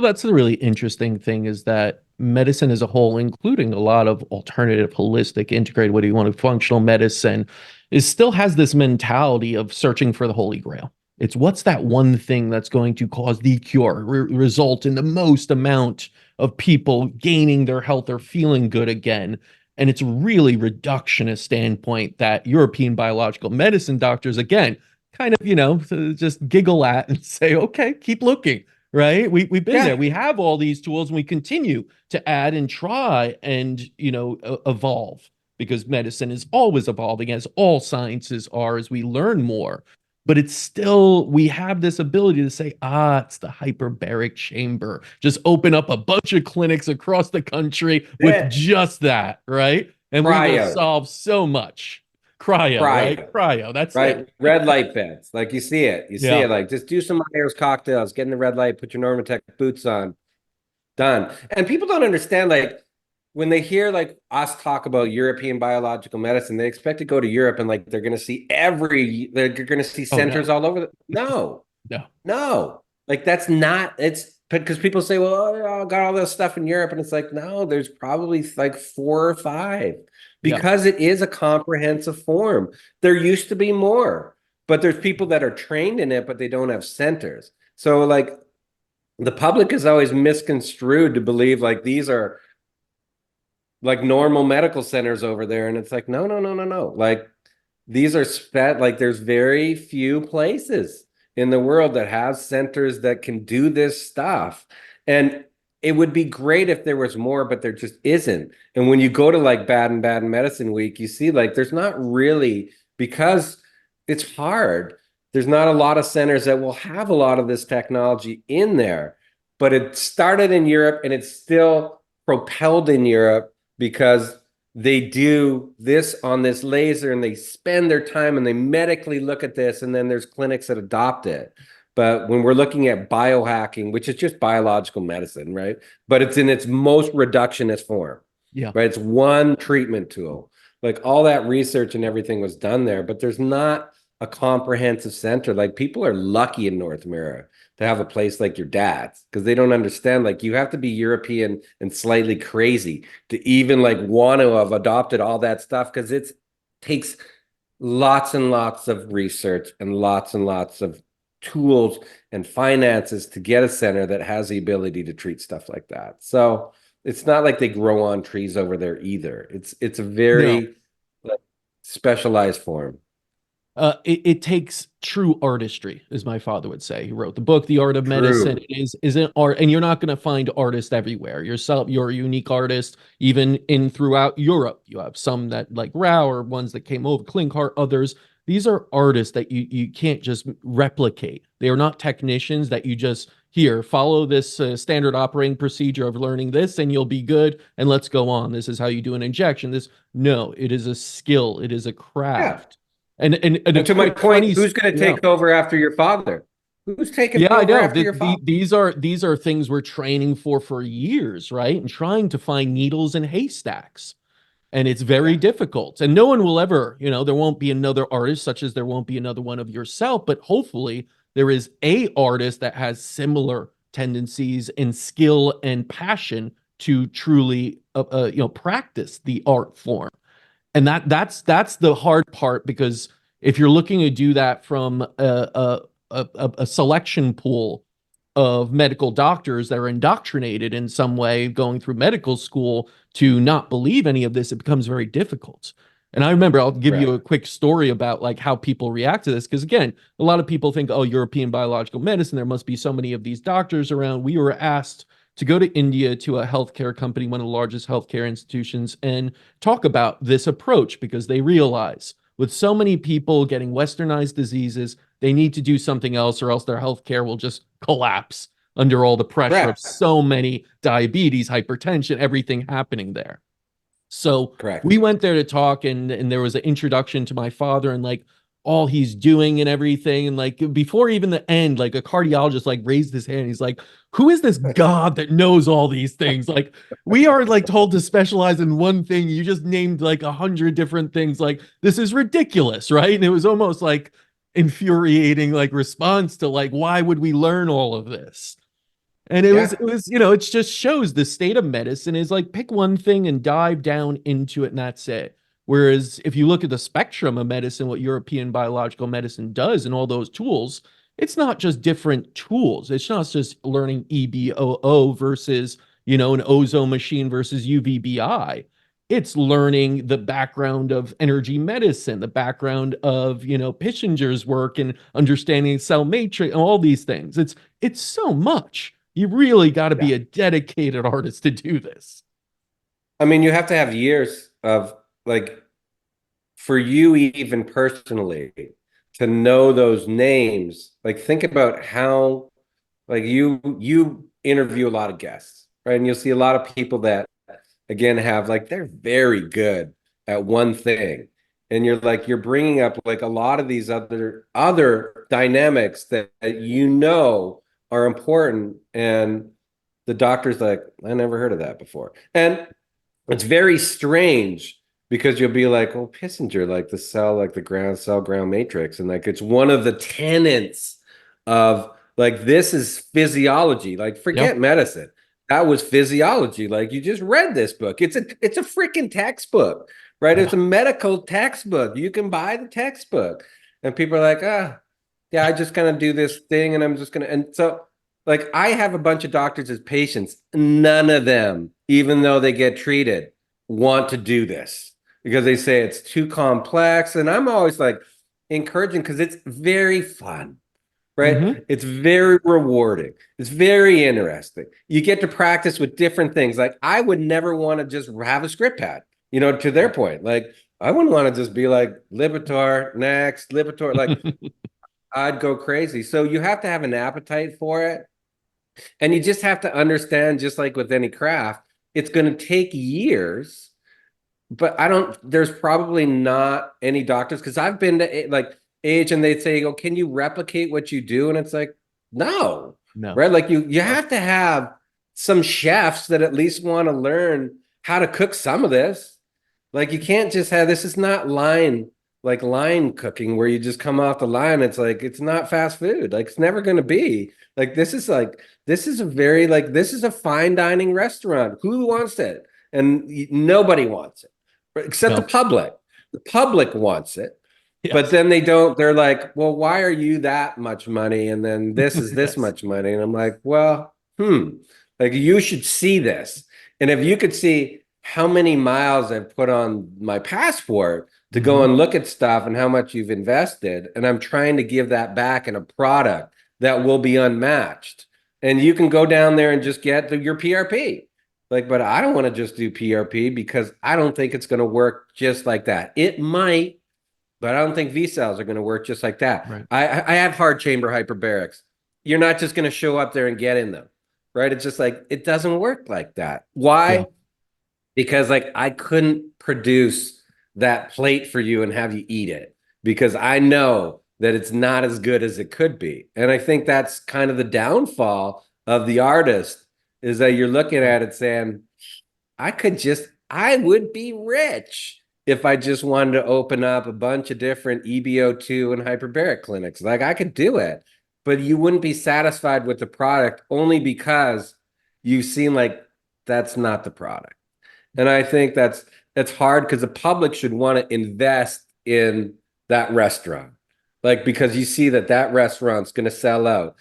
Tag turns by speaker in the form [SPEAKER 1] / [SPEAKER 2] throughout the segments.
[SPEAKER 1] that's the really interesting thing is that medicine as a whole, including a lot of alternative, holistic, integrated, what do you want to, functional medicine, is still has this mentality of searching for the holy grail. It's what's that one thing that's going to cause the cure, result in the most amount of people gaining their health or feeling good again. And it's really reductionist standpoint that European biological medicine doctors, again, kind of, just giggle at and say, okay, keep looking, right? We've been there.
[SPEAKER 2] Yeah.
[SPEAKER 1] We have all these tools and we continue to add and try and, evolve because medicine is always evolving as all sciences are as we learn more. But it's still, we have this ability to say, it's the hyperbaric chamber. Just open up a bunch of clinics across the country with
[SPEAKER 2] Yeah.
[SPEAKER 1] just that, right? And we will
[SPEAKER 2] Cryo,
[SPEAKER 1] solve so much. Cryo, right?
[SPEAKER 2] cryo,
[SPEAKER 1] Cryo, that's
[SPEAKER 2] right?
[SPEAKER 1] it.
[SPEAKER 2] Red light beds. Like you see it. You see
[SPEAKER 1] Yeah.
[SPEAKER 2] it. Like just do some Myers cocktails, get in the red light, put your Normatec boots on, done. And people don't understand, like, when they hear like us talk about European biological medicine, they expect to go to Europe and like they're going to see
[SPEAKER 1] Oh,
[SPEAKER 2] centers
[SPEAKER 1] no.
[SPEAKER 2] all over. No,
[SPEAKER 1] No.
[SPEAKER 2] no, like that's not. It's because people say, "Well, oh, I got all this stuff in Europe," and it's like, no, there's probably like four or five
[SPEAKER 1] Yeah.
[SPEAKER 2] because it is a comprehensive form. There used to be more, but there's people that are trained in it, but they don't have centers. So like the public is always misconstrued to believe like these are like normal medical centers over there, and it's like no, no, no, no, no. Like these are like there's very few places in the world that have centers that can do this stuff. And it would be great if there was more, but there just isn't. And when you go to like Bad Medicine Week, you see like there's not really, because it's hard. There's not a lot of centers that will have a lot of this technology in there. But it started in Europe and it's still propelled in Europe because they do this on this laser and they spend their time and they medically look at this, and then there's clinics that adopt it. But when we're looking at biohacking, which is just biological medicine, right? But it's in its most reductionist form,
[SPEAKER 1] Yeah.
[SPEAKER 2] right? It's one treatment tool. Like all that research and everything was done there, but there's not a comprehensive center. Like people are lucky in North America to have a place like your dad's because they don't understand. Like you have to be European and slightly crazy to even like want to have adopted all that stuff because it takes lots and lots of research and lots of tools and finances to get a center that has the ability to treat stuff like that. So it's not like they grow on trees over there either. It's a
[SPEAKER 1] No.
[SPEAKER 2] very like specialized form.
[SPEAKER 1] It takes true artistry, as my father would say. He wrote the book, The Art of Medicine.
[SPEAKER 2] True.
[SPEAKER 1] Is an art, and you're not going to find artists everywhere. You're a unique artist, even in throughout Europe. You have some that like Rao or ones that came over, Klinkart, others. These are artists that you can't just replicate. They are not technicians that you just here follow this standard operating procedure of learning this and you'll be good and let's go on. This is how you do an injection. This no, it is a skill. It is a
[SPEAKER 2] Yeah.
[SPEAKER 1] craft. And a
[SPEAKER 2] And to my
[SPEAKER 1] quick
[SPEAKER 2] point,
[SPEAKER 1] funny,
[SPEAKER 2] who's going to
[SPEAKER 1] yeah,
[SPEAKER 2] take over after your father? Who's taking
[SPEAKER 1] yeah, I
[SPEAKER 2] over
[SPEAKER 1] know.
[SPEAKER 2] after your father?
[SPEAKER 1] These are things we're training for years, right? And trying to find needles in haystacks, and it's very
[SPEAKER 2] Yeah.
[SPEAKER 1] difficult. And no one will ever, there won't be another artist such as there won't be another one of yourself. But hopefully, there is a artist that has similar tendencies and skill and passion to truly, practice the art form. And that's the hard part because if you're looking to do that from a selection pool of medical doctors that are indoctrinated in some way going through medical school to not believe any of this, it becomes very difficult. And I remember I'll give you
[SPEAKER 2] Right.
[SPEAKER 1] a quick story about like how people react to this because again, a lot of people think, oh, European biological medicine, there must be so many of these doctors around. We were asked to go to India to a healthcare company, one of the largest healthcare institutions, and talk about this approach because they realize with so many people getting westernized diseases, they need to do something else or else their healthcare will just collapse under all the pressure of
[SPEAKER 2] Correct.
[SPEAKER 1] so many diabetes, hypertension, everything happening there. So
[SPEAKER 2] Correct.
[SPEAKER 1] we went there to talk, and there was an introduction to my father and like all he's doing and everything. And like before even the end, like a cardiologist like raised his hand. He's like, "Who is this God that knows all these things? Like we are like told to specialize in one thing. You just named like 100 different things. Like this is ridiculous, right?" And it was almost like infuriating like response to like why would we learn all of this? And
[SPEAKER 2] Yeah.
[SPEAKER 1] it was, it just shows the state of medicine is like pick one thing and dive down into it, and that's it. Whereas if you look at the spectrum of medicine, what European biological medicine does and all those tools, it's not just different tools. It's not just learning EBOO versus, an ozone machine versus UVBI. It's learning the background of energy medicine, the background of, Pissinger's work and understanding cell matrix and all these things. It's so much. You really got to
[SPEAKER 2] Yeah.
[SPEAKER 1] be a dedicated artist to do this.
[SPEAKER 2] I mean, you have to have years of like, for you even personally to know those names. Like, think about how, like, you interview a lot of guests, right? And you'll see a lot of people that again have like they're very good at one thing, and you're bringing up like a lot of these other dynamics that are important, and the doctor's like, I never heard of that before. And it's very strange because you'll be like, oh, Pissinger, like the cell, like the ground matrix. And like it's one of the tenets of like this is physiology. Like
[SPEAKER 1] Yeah.
[SPEAKER 2] forget medicine. That was physiology. Like you just read this book. It's a freaking textbook, right? It's
[SPEAKER 1] Yeah.
[SPEAKER 2] a medical textbook. You can buy the textbook. And people are like, yeah, I just kind of do this thing and I'm just gonna and so like I have a bunch of doctors as patients. None of them, even though they get treated, want to do this because they say it's too complex. And I'm always like encouraging because it's very fun,
[SPEAKER 1] Mm-hmm.
[SPEAKER 2] right? It's very rewarding. It's very interesting. You get to practice with different things. Like I would never want to just have a script pad, to their point. Like I wouldn't want to just be like Lipitor, next, Lipitor. Like I'd go crazy. So you have to have an appetite for it. And you just have to understand, just like with any craft, it's going to take years. But there's probably not any doctors because I've been to like age and they say, oh, can you replicate what you do? And it's like, no,
[SPEAKER 1] No.
[SPEAKER 2] right? Like you have to have some chefs that at least want to learn how to cook some of this. Like you can't just have this is not line cooking where you just come off the line. It's like it's not fast food. Like it's never going to be. This is a very like this is a fine dining restaurant. Who wants it? And nobody wants it except the
[SPEAKER 1] No.
[SPEAKER 2] public. The public wants it. But
[SPEAKER 1] Yes.
[SPEAKER 2] then they don't, they're like, well, why are you that much money? And then this is this
[SPEAKER 1] Yes.
[SPEAKER 2] much money. And I'm like, well, like you should see this. And if you could see how many miles I've put on my passport to go
[SPEAKER 1] Mm-hmm.
[SPEAKER 2] and look at stuff and how much you've invested, and I'm trying to give that back in a product that will be unmatched. And you can go down there and just get your PRP. Like, but I don't want to just do PRP because I don't think it's going to work just like that. It might, but I don't think V cells are going to work just like that.
[SPEAKER 1] Right.
[SPEAKER 2] I have hard chamber hyperbarics. You're not just going to show up there and get in them, right? It's just like it doesn't work like that.
[SPEAKER 1] Yeah.
[SPEAKER 2] Why? Because like I couldn't produce that plate for you and have you eat it because I know that it's not as good as it could be. And I think that's kind of the downfall of the artist is that you're looking at it saying, I would be rich if I just wanted to open up a bunch of different EBO2 and hyperbaric clinics. Like I could do it, but you wouldn't be satisfied with the product only because you've seen like that's not the product. And I think that's hard because the public should want to invest in that restaurant. Like because you see that restaurant's going to sell out.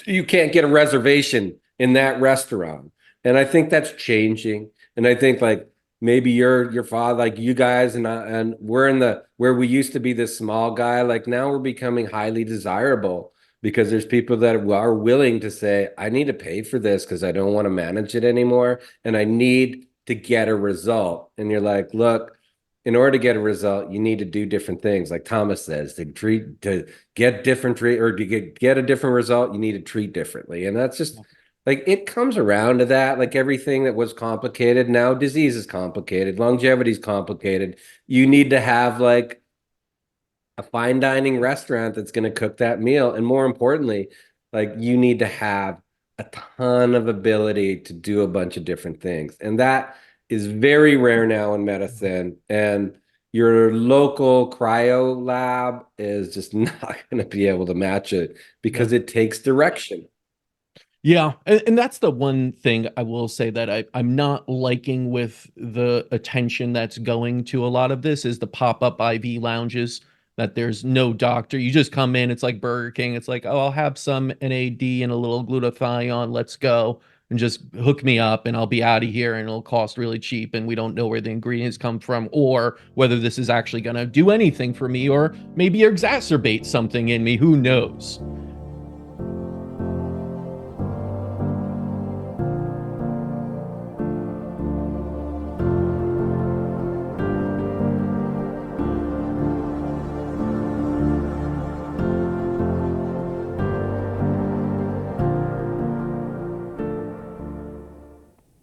[SPEAKER 2] You can't get a reservation in that restaurant. And I think that's changing. And I think like maybe your father, like you guys and we're in the where we used to be this small guy, like now we're becoming highly desirable because there's people that are willing to say, I need to pay for this because I don't want to manage it anymore. And I need to get a result. And you're like, look, in order to get a result, you need to do different things. Like Thomas says, to get different treat or to get a different result, you need to treat differently. And that's just like it comes around to that. Like everything that was complicated, now disease is complicated, longevity is complicated. You need to have like a fine dining restaurant that's going to cook that meal. And more importantly, like you need to have a ton of ability to do a bunch of different things. And that is very rare now in medicine. And your local cryo lab is just not going to be able to match it because
[SPEAKER 1] No.
[SPEAKER 2] it takes direction.
[SPEAKER 1] Yeah, and that's the one thing I will say that I'm not liking with the attention that's going to a lot of this is the pop-up IV lounges that there's no doctor. You just come in, it's like Burger King. It's like, oh, I'll have some NAD and a little glutathione. Let's go and just hook me up and I'll be out of here and it'll cost really cheap and we don't know where the ingredients come from or whether this is actually going to do anything for me or maybe exacerbate something in me. Who knows?